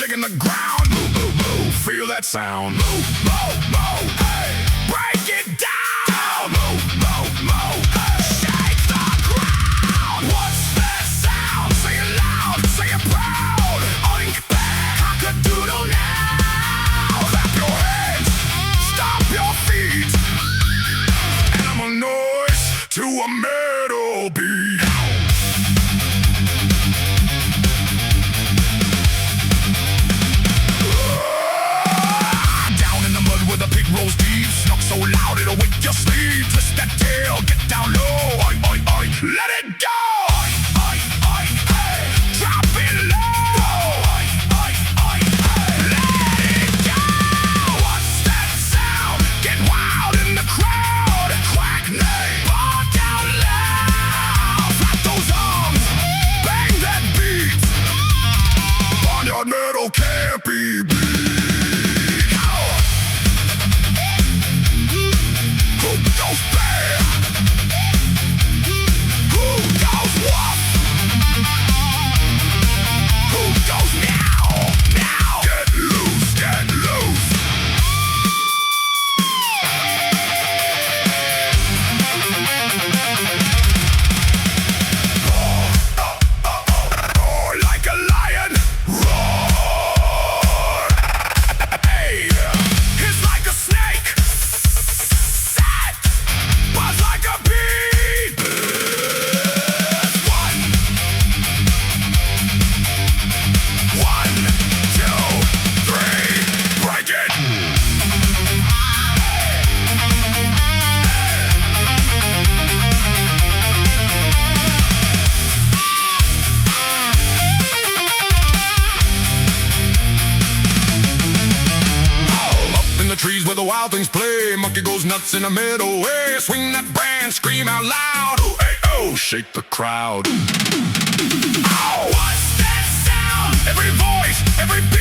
shaking the ground. Move, move, move, feel that sound. Move, move, move, hey. Break it down. Move, move, move, hey. Shake the ground. What's that sound? Say it loud, say it proud. Oink, bang, cock-a-doodle now. Clap your hands, stomp your feet. Animal noise to a metal beat. Rolls deep, snuck so loud it'll wake your sleep. Twist that tail, get down low. Oi, oi, oi, let it go. Oi, oi, oi, hey. Drop it low. Oi, oi, oi, hey. Let it go. What's that sound? Get wild in the crowd. Quack, neigh, bark out loud. Flap those arms, bang that beat. Barnyard metal can't be beat. Trees where the wild things play. Monkey goes nuts in the middle way. Swing that brand, scream out loud. Ooh, hey, oh, shake the crowd. Oh, what's that sound? Every voice, every beat.